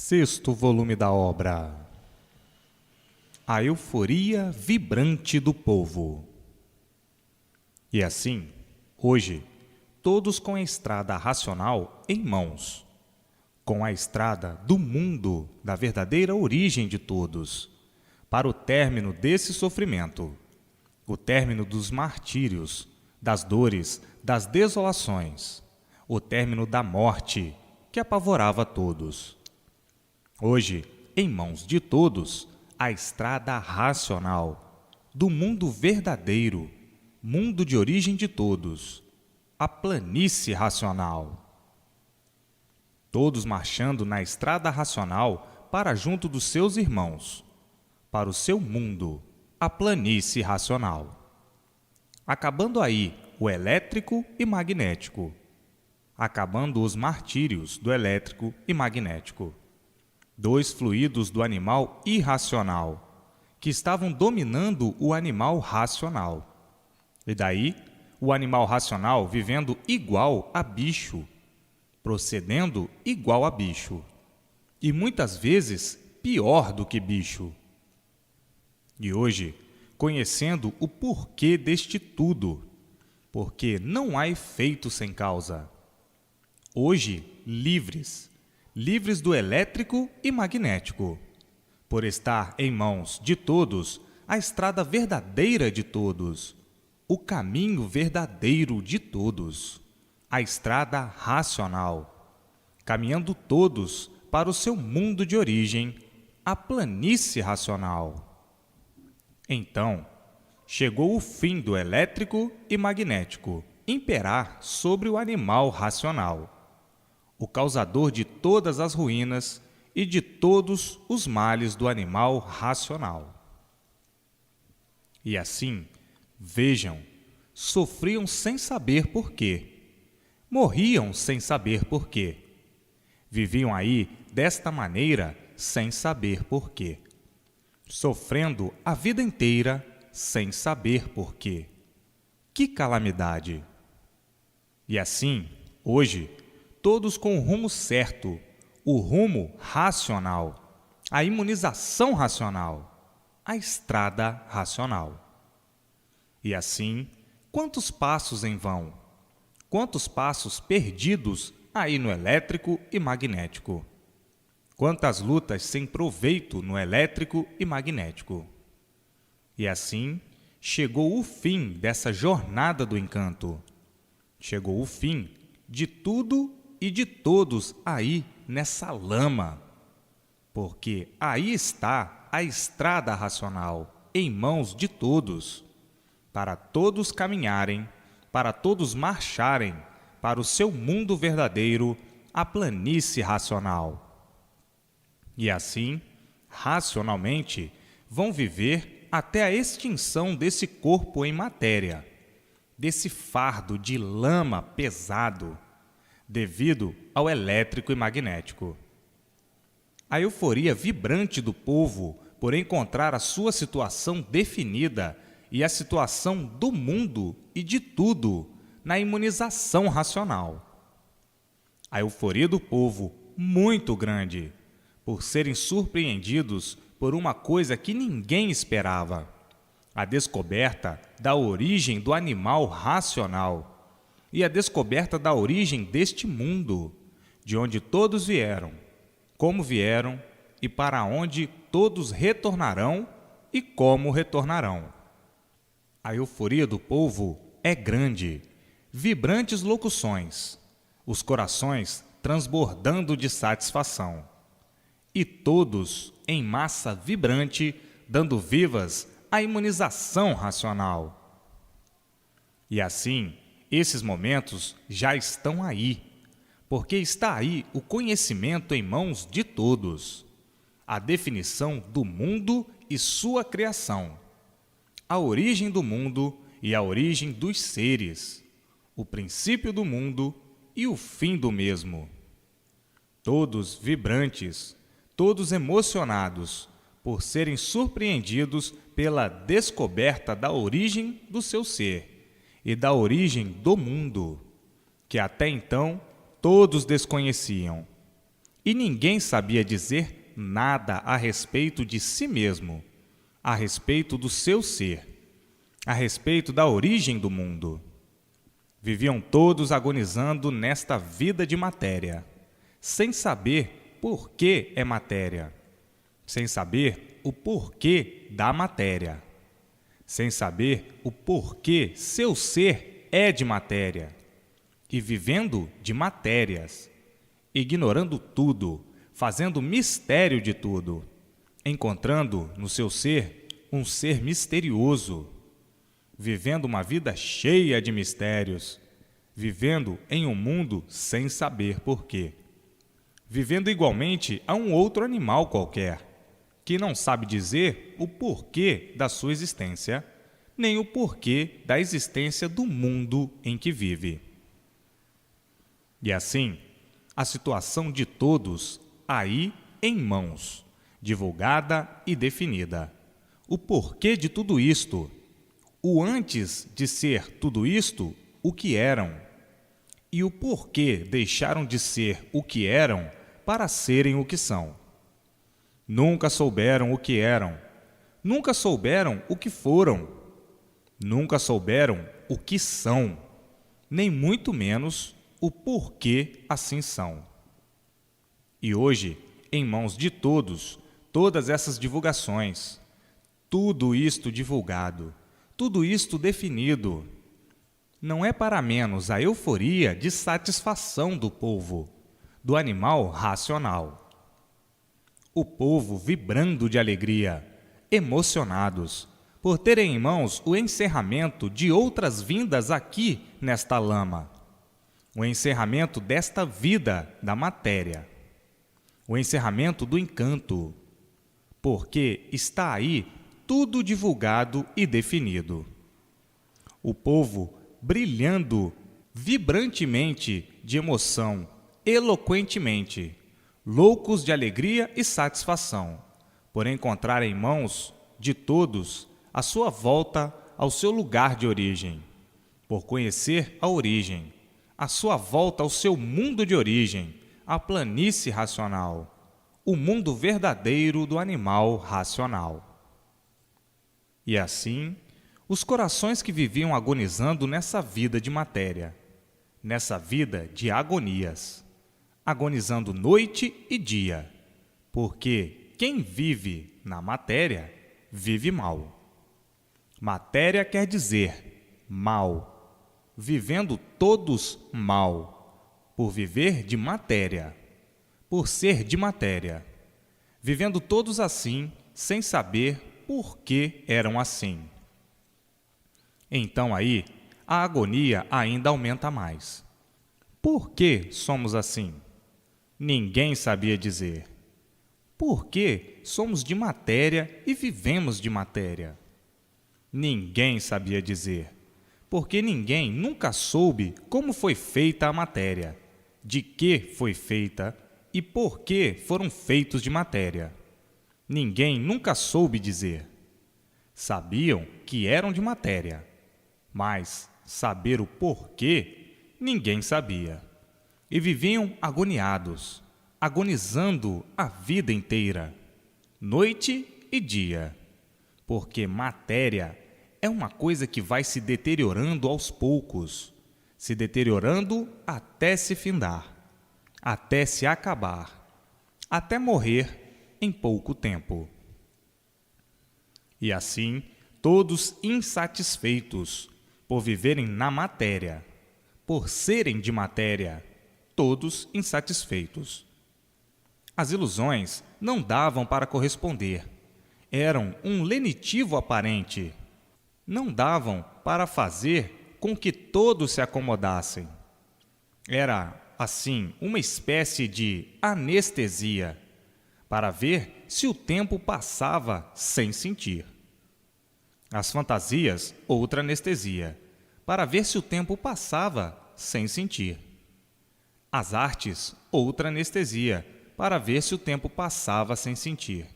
Sexto volume da obra. A euforia vibrante do povo. E assim, hoje, todos com a estrada racional em mãos, com a estrada do mundo, da verdadeira origem de todos, para o término desse sofrimento, o término dos martírios, das dores, das desolações, o término da morte que apavorava todos. Hoje, em mãos de todos, a estrada racional, do mundo verdadeiro, mundo de origem de todos, a planície racional. Todos marchando na estrada racional para junto dos seus irmãos, para o seu mundo, a planície racional. Acabando aí o elétrico e magnético, acabando os martírios do elétrico e magnético. Dois fluidos do animal irracional, que estavam dominando o animal racional. E daí, o animal racional vivendo igual a bicho, procedendo igual a bicho, e muitas vezes pior do que bicho. E hoje, conhecendo o porquê deste tudo, porque não há efeito sem causa. Hoje, livres do elétrico e magnético, por estar em mãos de todos a estrada verdadeira de todos, o caminho verdadeiro de todos, a estrada racional, caminhando todos para o seu mundo de origem, a planície racional. Então, chegou o fim do elétrico e magnético imperar sobre o animal racional, o causador de todas as ruínas e de todos os males do animal racional. E assim, vejam, sofriam sem saber por quê, morriam sem saber por quê, viviam aí desta maneira sem saber por quê, sofrendo a vida inteira sem saber por quê. Que calamidade! E assim, hoje, todos com o rumo certo, o rumo racional, a imunização racional, a estrada racional. E assim, quantos passos em vão, quantos passos perdidos aí no elétrico e magnético, quantas lutas sem proveito no elétrico e magnético. E assim, chegou o fim dessa jornada do encanto, chegou o fim de tudo e de todos aí nessa lama, porque aí está a estrada racional em mãos de todos, para todos caminharem, para todos marcharem para o seu mundo verdadeiro, a planície racional. E assim, racionalmente, vão viver até a extinção desse corpo em matéria, desse fardo de lama pesado, devido ao elétrico e magnético. A euforia vibrante do povo por encontrar a sua situação definida e a situação do mundo e de tudo na imunização racional. A euforia do povo muito grande por serem surpreendidos por uma coisa que ninguém esperava, a descoberta da origem do animal racional e a descoberta da origem deste mundo, de onde todos vieram, como vieram e para onde todos retornarão e como retornarão. A euforia do povo é grande, vibrantes locuções, os corações transbordando de satisfação, e todos em massa vibrante dando vivas à imunização racional. E assim, esses momentos já estão aí, porque está aí o conhecimento em mãos de todos, a definição do mundo e sua criação, a origem do mundo e a origem dos seres, o princípio do mundo e o fim do mesmo. Todos vibrantes, todos emocionados por serem surpreendidos pela descoberta da origem do seu ser e da origem do mundo, que até então todos desconheciam, e ninguém sabia dizer nada a respeito de si mesmo, a respeito do seu ser, a respeito da origem do mundo. Viviam todos agonizando nesta vida de matéria, sem saber por que é matéria, sem saber o porquê da matéria, sem saber o porquê seu ser é de matéria, e vivendo de matérias, ignorando tudo, fazendo mistério de tudo, encontrando no seu ser um ser misterioso, vivendo uma vida cheia de mistérios, vivendo em um mundo sem saber porquê, vivendo igualmente a um outro animal qualquer, que não sabe dizer o porquê da sua existência, nem o porquê da existência do mundo em que vive. E assim, a situação de todos aí em mãos, divulgada e definida. O porquê de tudo isto, o antes de ser tudo isto, o que eram, e o porquê deixaram de ser o que eram para serem o que são. Nunca souberam o que eram, nunca souberam o que foram, nunca souberam o que são, nem muito menos o porquê assim são. E hoje, em mãos de todos, todas essas divulgações, tudo isto divulgado, tudo isto definido, não é para menos a euforia de satisfação do povo, do animal racional. O povo vibrando de alegria, emocionados, por terem em mãos o encerramento de outras vindas aqui nesta lama, o encerramento desta vida da matéria, o encerramento do encanto, porque está aí tudo divulgado e definido. O povo brilhando vibrantemente de emoção, eloquentemente, loucos de alegria e satisfação, por encontrar em mãos de todos a sua volta ao seu lugar de origem, por conhecer a origem, a sua volta ao seu mundo de origem, a planície racional, o mundo verdadeiro do animal racional. E assim, os corações que viviam agonizando nessa vida de matéria, nessa vida de agonias, agonizando noite e dia, porque quem vive na matéria, vive mal. Matéria quer dizer mal, vivendo todos mal, por viver de matéria, por ser de matéria, vivendo todos assim, sem saber por que eram assim. Então aí, a agonia ainda aumenta mais. Por que somos assim? Ninguém sabia dizer. Por que somos de matéria e vivemos de matéria? Ninguém sabia dizer, porque ninguém nunca soube como foi feita a matéria, de que foi feita e por que foram feitos de matéria. Ninguém nunca soube dizer. Sabiam que eram de matéria, mas saber o porquê ninguém sabia. E viviam agoniados, agonizando a vida inteira, noite e dia, porque matéria é uma coisa que vai se deteriorando aos poucos, se deteriorando até se findar, até se acabar, até morrer em pouco tempo. E assim, todos insatisfeitos por viverem na matéria, por serem de matéria, todos insatisfeitos. As ilusões não davam para corresponder, eram um lenitivo aparente, não davam para fazer com que todos se acomodassem. Era, assim, uma espécie de anestesia, para ver se o tempo passava sem sentir. As fantasias, outra anestesia, para ver se o tempo passava sem sentir. As artes, outra anestesia, para ver se o tempo passava sem sentir.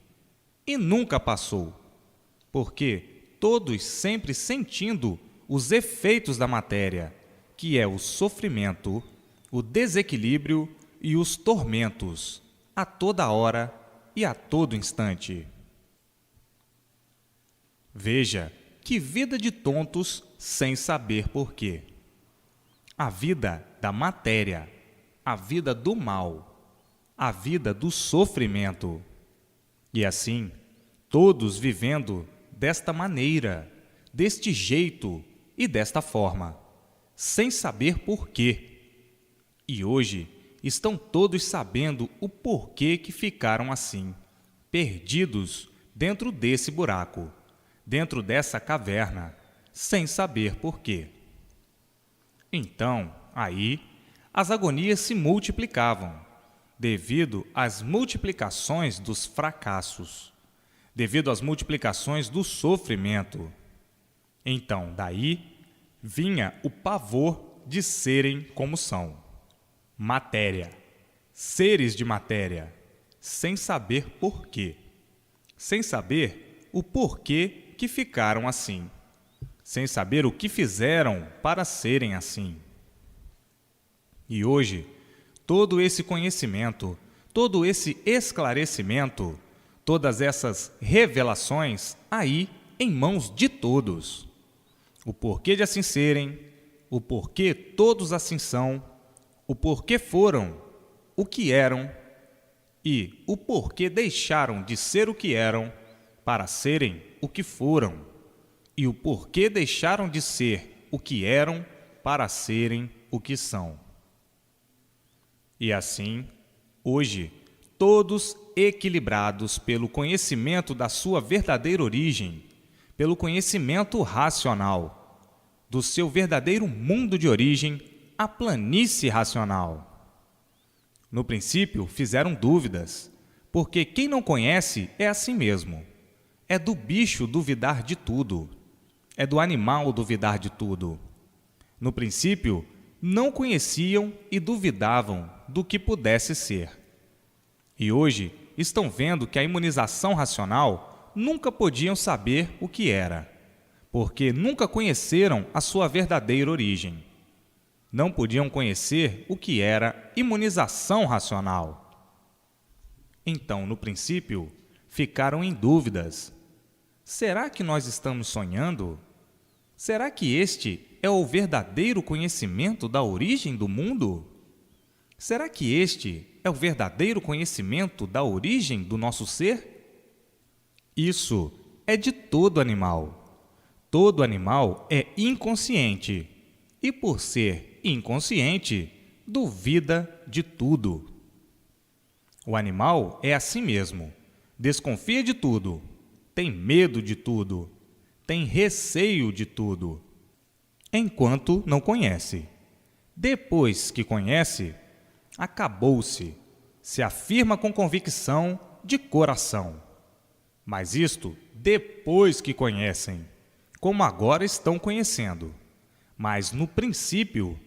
E nunca passou, porque todos sempre sentindo os efeitos da matéria, que é o sofrimento, o desequilíbrio e os tormentos, a toda hora e a todo instante. Veja que vida de tontos sem saber por quê. A vida da matéria, a vida do mal, a vida do sofrimento. E assim, todos vivendo desta maneira, deste jeito e desta forma, sem saber por quê. E hoje estão todos sabendo o porquê que ficaram assim, perdidos dentro desse buraco, dentro dessa caverna, sem saber por quê. Então, aí, as agonias se multiplicavam, devido às multiplicações dos fracassos, devido às multiplicações do sofrimento. Então, daí, vinha o pavor de serem como são. Matéria, seres de matéria, sem saber por quê. Sem saber o porquê que ficaram assim, sem saber o que fizeram para serem assim. E hoje, todo esse conhecimento, todo esse esclarecimento, todas essas revelações aí em mãos de todos. O porquê de assim serem, o porquê todos assim são, o porquê foram o que eram e o porquê deixaram de ser o que eram para serem o que foram, e o porquê deixaram de ser o que eram para serem o que são. E assim, hoje, todos equilibrados pelo conhecimento da sua verdadeira origem, pelo conhecimento racional, do seu verdadeiro mundo de origem, a planície racional. No princípio, fizeram dúvidas, porque quem não conhece é assim mesmo. É do bicho duvidar de tudo. É do animal duvidar de tudo. No princípio, não conheciam e duvidavam do que pudesse ser. E hoje estão vendo que a imunização racional nunca podiam saber o que era, porque nunca conheceram a sua verdadeira origem. Não podiam conhecer o que era imunização racional. Então, no princípio, ficaram em dúvidas. Será que nós estamos sonhando? Será que este é o verdadeiro conhecimento da origem do mundo? Será que este é o verdadeiro conhecimento da origem do nosso ser? Isso é de todo animal. Todo animal é inconsciente e, por ser inconsciente, duvida de tudo. O animal é assim mesmo, desconfia de tudo, tem medo de tudo, tem receio de tudo, enquanto não conhece. Depois que conhece, acabou-se, se afirma com convicção de coração. Mas isto depois que conhecem, como agora estão conhecendo. Mas no princípio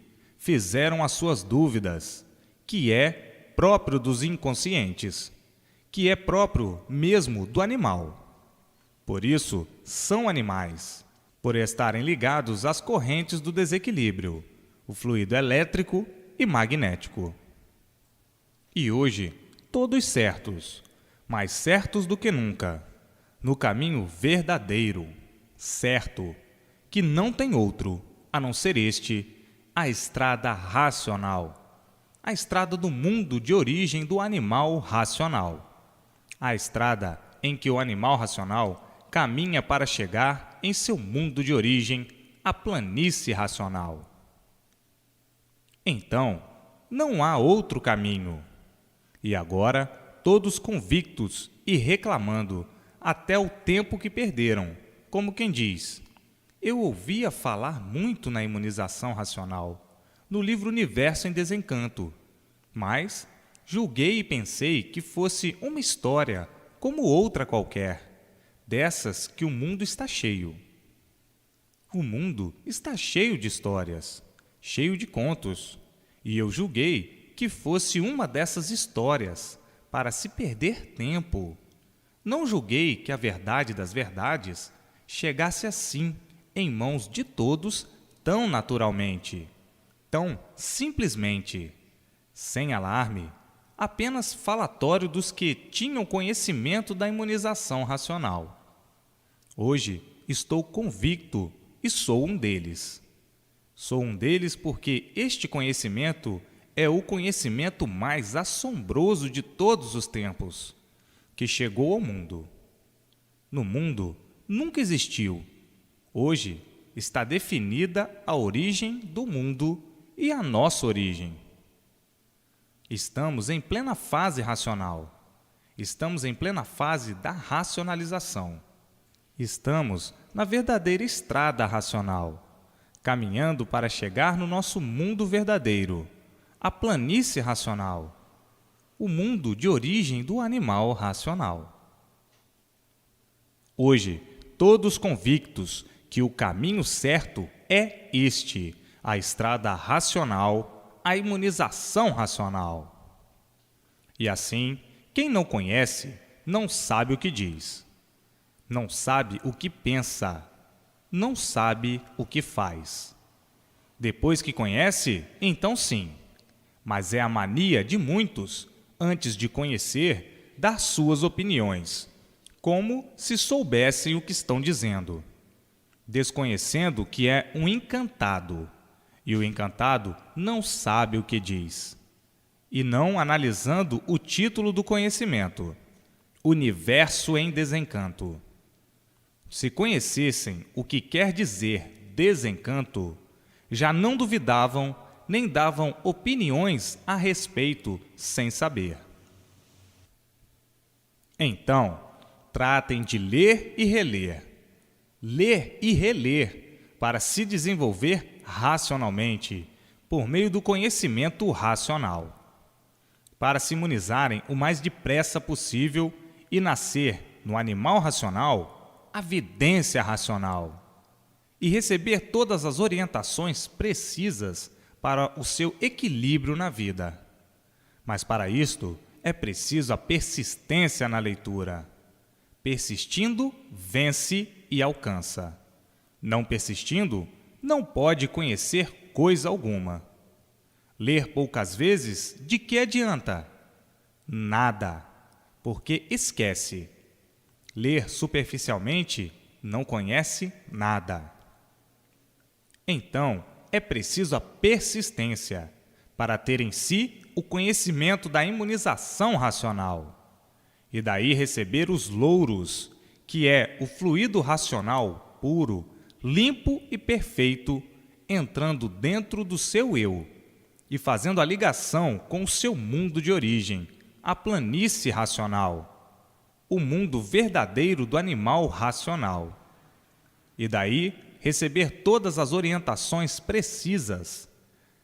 fizeram as suas dúvidas, que é próprio dos inconscientes, que é próprio mesmo do animal. Por isso, são animais, por estarem ligados às correntes do desequilíbrio, o fluido elétrico e magnético. E hoje, todos certos, mais certos do que nunca, no caminho verdadeiro, certo, que não tem outro, a não ser este, a estrada racional, a estrada do mundo de origem do animal racional, a estrada em que o animal racional caminha para chegar em seu mundo de origem, a planície racional. Então, não há outro caminho. E agora, todos convictos e reclamando até o tempo que perderam, como quem diz: eu ouvia falar muito na imunização racional, no livro Universo em Desencanto, mas julguei e pensei que fosse uma história como outra qualquer, dessas que o mundo está cheio. O mundo está cheio de histórias, cheio de contos, e eu julguei que fosse uma dessas histórias para se perder tempo. Não julguei que a verdade das verdades chegasse assim, em mãos de todos, tão naturalmente, tão simplesmente, sem alarme, apenas falatório dos que tinham conhecimento da imunização racional. Hoje estou convicto e sou um deles. Sou um deles porque este conhecimento é o conhecimento mais assombroso de todos os tempos, que chegou ao mundo. No mundo nunca existiu. Hoje está definida a origem do mundo e a nossa origem. Estamos em plena fase racional. Estamos em plena fase da racionalização. Estamos na verdadeira estrada racional, caminhando para chegar no nosso mundo verdadeiro, a planície racional, o mundo de origem do animal racional. Hoje, todos convictos que o caminho certo é este, a estrada racional, a imunização racional. E assim, quem não conhece, não sabe o que diz, não sabe o que pensa, não sabe o que faz. Depois que conhece, então sim, mas é a mania de muitos, antes de conhecer, dar suas opiniões, como se soubessem o que estão dizendo, desconhecendo que é um encantado, e o encantado não sabe o que diz, e não analisando o título do conhecimento, Universo em Desencanto. Se conhecessem o que quer dizer desencanto, já não duvidavam nem davam opiniões a respeito sem saber. Então, tratem de ler e reler, para se desenvolver racionalmente, por meio do conhecimento racional, para se imunizarem o mais depressa possível e nascer no animal racional a vidência racional, e receber todas as orientações precisas para o seu equilíbrio na vida. Mas para isto é preciso a persistência na leitura. Persistindo, vence e alcança. Não persistindo, não pode conhecer coisa alguma. Ler poucas vezes, de que adianta? Nada, porque esquece. Ler superficialmente, não conhece nada. Então, é preciso a persistência para ter em si o conhecimento da imunização racional e daí receber os louros, que é o fluido racional puro, limpo e perfeito, entrando dentro do seu eu e fazendo a ligação com o seu mundo de origem, a planície racional, o mundo verdadeiro do animal racional. E daí receber todas as orientações precisas,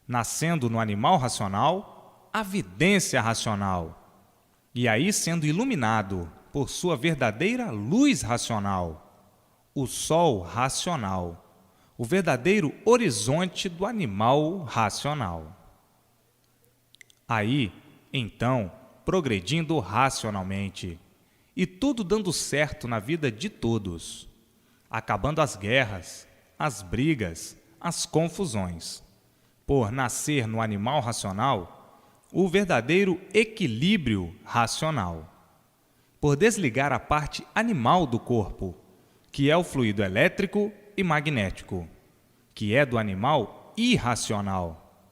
nascendo no animal racional a vidência racional, e aí sendo iluminado por sua verdadeira luz racional, o sol racional, o verdadeiro horizonte do animal racional. Aí, então, progredindo racionalmente, e tudo dando certo na vida de todos, acabando as guerras, as brigas, as confusões, por nascer no animal racional o verdadeiro equilíbrio racional, por desligar a parte animal do corpo, que é o fluido elétrico e magnético, que é do animal irracional.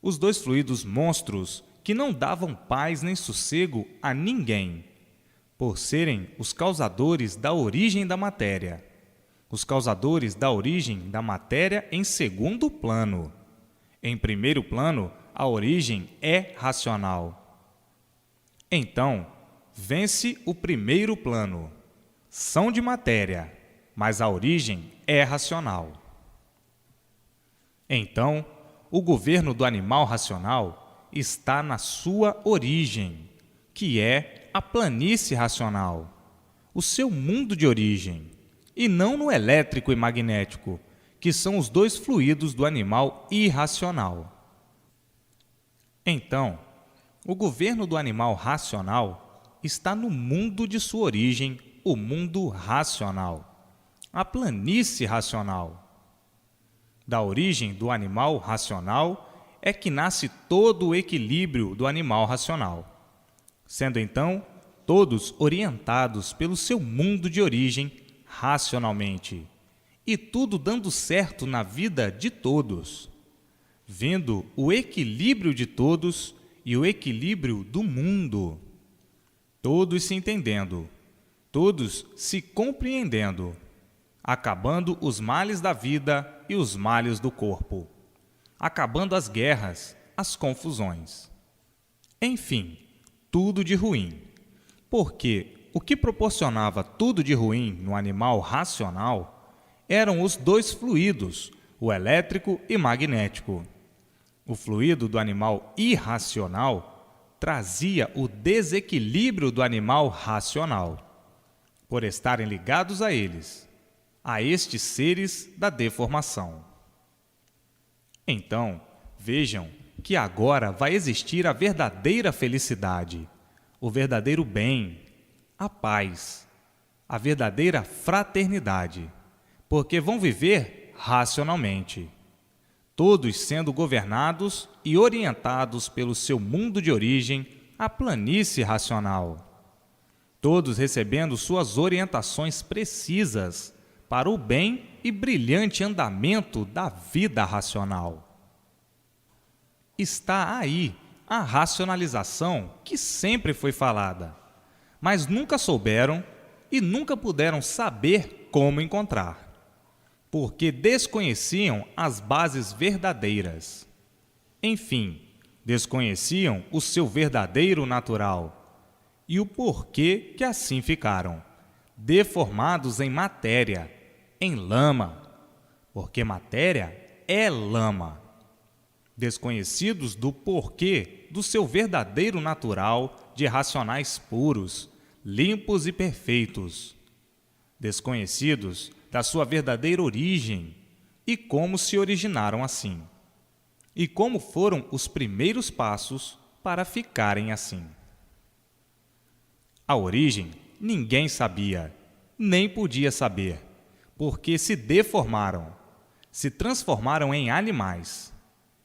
Os dois fluidos monstros que não davam paz nem sossego a ninguém, por serem os causadores da origem da matéria. Os causadores da origem da matéria em segundo plano. Em primeiro plano, a origem é racional. Então, vence o primeiro plano. São de matéria, mas a origem é racional. Então, o governo do animal racional está na sua origem, que é a planície racional, o seu mundo de origem, e não no elétrico e magnético, que são os dois fluidos do animal irracional. Então, o governo do animal racional está no mundo de sua origem, o mundo racional, a planície racional. Da origem do animal racional é que nasce todo o equilíbrio do animal racional, sendo então todos orientados pelo seu mundo de origem racionalmente, e tudo dando certo na vida de todos, vendo o equilíbrio de todos e o equilíbrio do mundo, todos se entendendo, todos se compreendendo, acabando os males da vida e os males do corpo, acabando as guerras, as confusões. Enfim, tudo de ruim, porque o que proporcionava tudo de ruim no animal racional eram os dois fluidos, o elétrico e magnético. O fluido do animal irracional trazia o desequilíbrio do animal racional, por estarem ligados a eles, a estes seres da deformação. Então, vejam que agora vai existir a verdadeira felicidade, o verdadeiro bem, a paz, a verdadeira fraternidade, porque vão viver racionalmente, todos sendo governados e orientados pelo seu mundo de origem, a planície racional, todos recebendo suas orientações precisas para o bem e brilhante andamento da vida racional. Está aí a racionalização que sempre foi falada, mas nunca souberam e nunca puderam saber como encontrar, porque desconheciam as bases verdadeiras. Enfim, desconheciam o seu verdadeiro natural e o porquê que assim ficaram, deformados em matéria, em lama, porque matéria é lama. Desconhecidos do porquê do seu verdadeiro natural de racionais puros, limpos e perfeitos. Desconhecidos da sua verdadeira origem e como se originaram assim. E como foram os primeiros passos para ficarem assim. A origem ninguém sabia, nem podia saber, porque se deformaram, se transformaram em animais.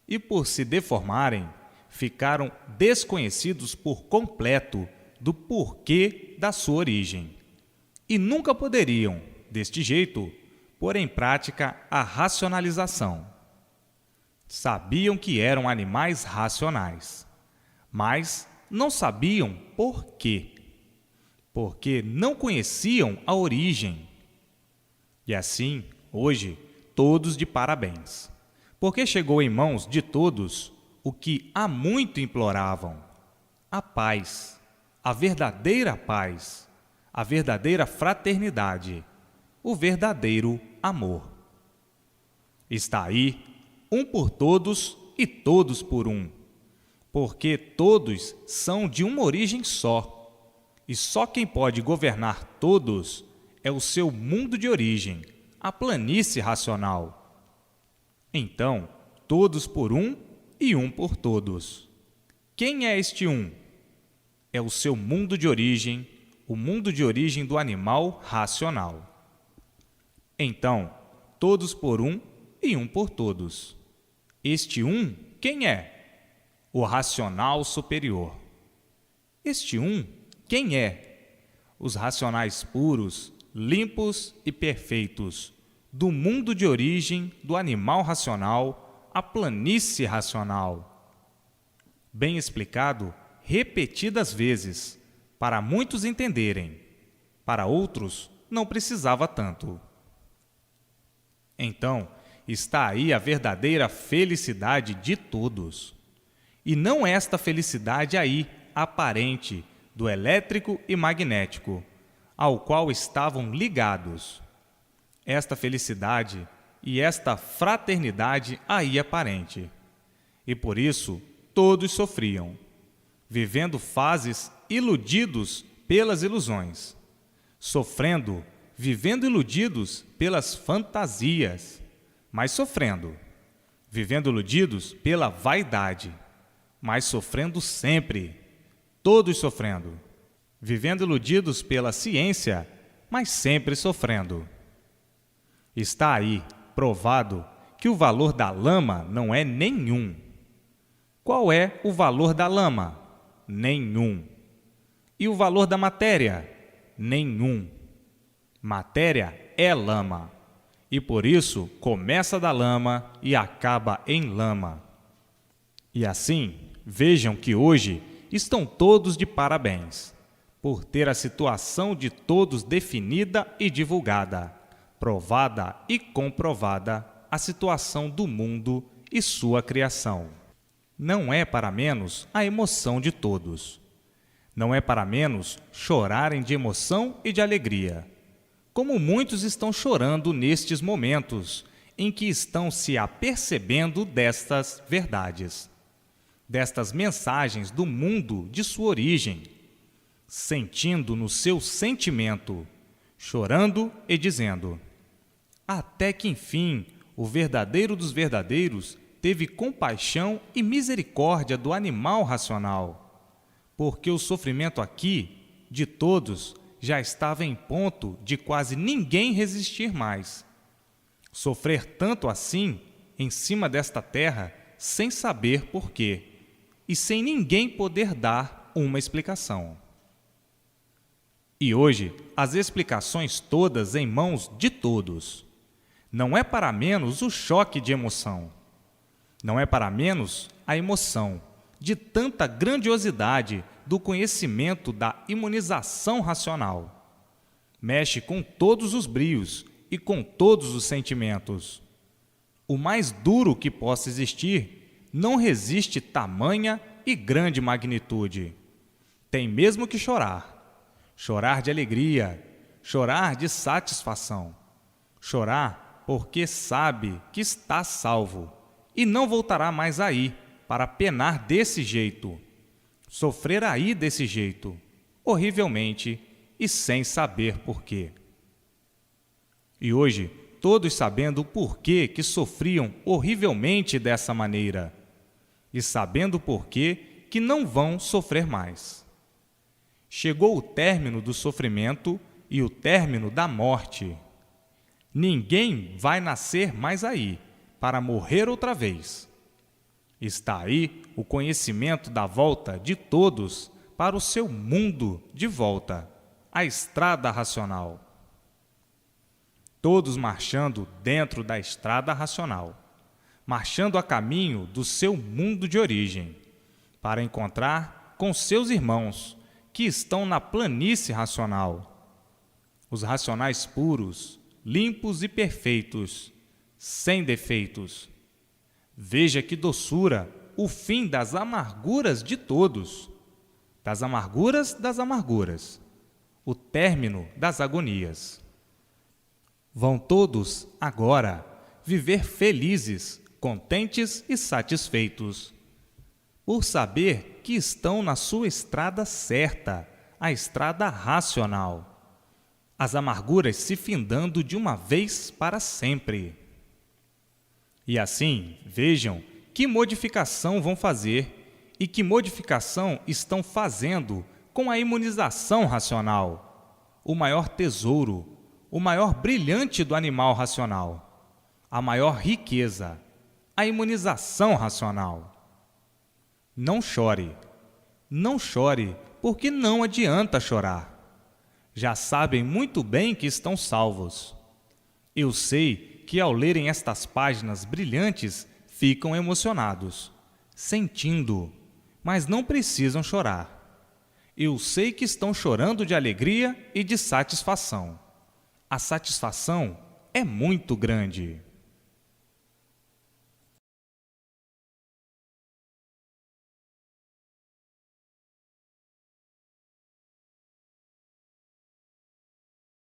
E por se deformarem, ficaram desconhecidos por completo do porquê da sua origem. E nunca poderiam, deste jeito, pôr em prática a racionalização. Sabiam que eram animais racionais, mas não sabiam por quê, porque não conheciam a origem. E assim, hoje, todos de parabéns, porque chegou em mãos de todos o que há muito imploravam: a paz, a verdadeira paz, a verdadeira fraternidade, o verdadeiro amor. Está aí, um por todos e todos por um, porque todos são de uma origem só, e só quem pode governar todos é o seu mundo de origem, a planície racional. Então, todos por um e um por todos. Quem é este um? É o seu mundo de origem, o mundo de origem do animal racional. Então, todos por um e um por todos. Este um, quem é? O racional superior. Este um, quem é? Os racionais puros, limpos e perfeitos, do mundo de origem do animal racional, a planície racional. Bem explicado repetidas vezes, para muitos entenderem, para outros não precisava tanto. Então, está aí a verdadeira felicidade de todos. E não esta felicidade aí, aparente, do elétrico e magnético, ao qual estavam ligados. Esta felicidade e esta fraternidade aí aparente. E por isso todos sofriam, vivendo fases iludidos pelas ilusões, sofrendo, vivendo iludidos pelas fantasias, mas sofrendo, vivendo iludidos pela vaidade, mas sofrendo sempre, todos sofrendo, vivendo iludidos pela ciência, mas sempre sofrendo. Está aí provado que o valor da lama não é nenhum, Qual é o valor da lama? Nenhum. E o valor da matéria? Nenhum. Matéria é lama, e por isso começa da lama e acaba em lama. E assim, vejam que hoje estão todos de parabéns, por ter a situação de todos definida e divulgada, provada e comprovada a situação do mundo e sua criação. Não é para menos a emoção de todos. Não é para menos chorarem de emoção e de alegria, como muitos estão chorando nestes momentos em que estão se apercebendo destas verdades, destas mensagens do mundo de sua origem, sentindo no seu sentimento, chorando e dizendo: até que enfim o verdadeiro dos verdadeiros teve compaixão e misericórdia do animal racional, porque o sofrimento aqui, de todos, já estava em ponto de quase ninguém resistir mais. Sofrer tanto assim, em cima desta terra, sem saber por quê, e sem ninguém poder dar uma explicação. E hoje, as explicações todas em mãos de todos. Não é para menos o choque de emoção. Não é para menos a emoção de tanta grandiosidade do conhecimento da imunização racional. Mexe com todos os brios e com todos os sentimentos. O mais duro que possa existir não resiste tamanha e grande magnitude. Tem mesmo que chorar. Chorar de alegria, chorar de satisfação. Chorar porque sabe que está salvo e não voltará mais aí para penar desse jeito, sofrer aí desse jeito, horrivelmente e sem saber por quê. E hoje, todos sabendo o porquê que sofriam horrivelmente dessa maneira, e sabendo por quê que não vão sofrer mais. Chegou o término do sofrimento e o término da morte. Ninguém vai nascer mais aí para morrer outra vez. Está aí o conhecimento da volta de todos para o seu mundo de volta, a estrada racional. Todos marchando dentro da estrada racional, marchando a caminho do seu mundo de origem, para encontrar com seus irmãos que estão na planície racional, os racionais puros, limpos e perfeitos, sem defeitos. Veja que doçura o fim das amarguras de todos, das amarguras, o término das agonias. Vão todos, agora, viver felizes, contentes e satisfeitos, por saber que estão na sua estrada certa, a estrada racional, as amarguras se findando de uma vez para sempre. E assim, vejam que modificação vão fazer e que modificação estão fazendo com a imunização racional, o maior tesouro, o maior brilhante do animal racional, a maior riqueza, a imunização racional. Não chore, porque não adianta chorar. Já sabem muito bem que estão salvos. Eu sei que ao lerem estas páginas brilhantes ficam emocionados, sentindo, mas não precisam chorar. Eu sei que estão chorando de alegria e de satisfação. A satisfação é muito grande.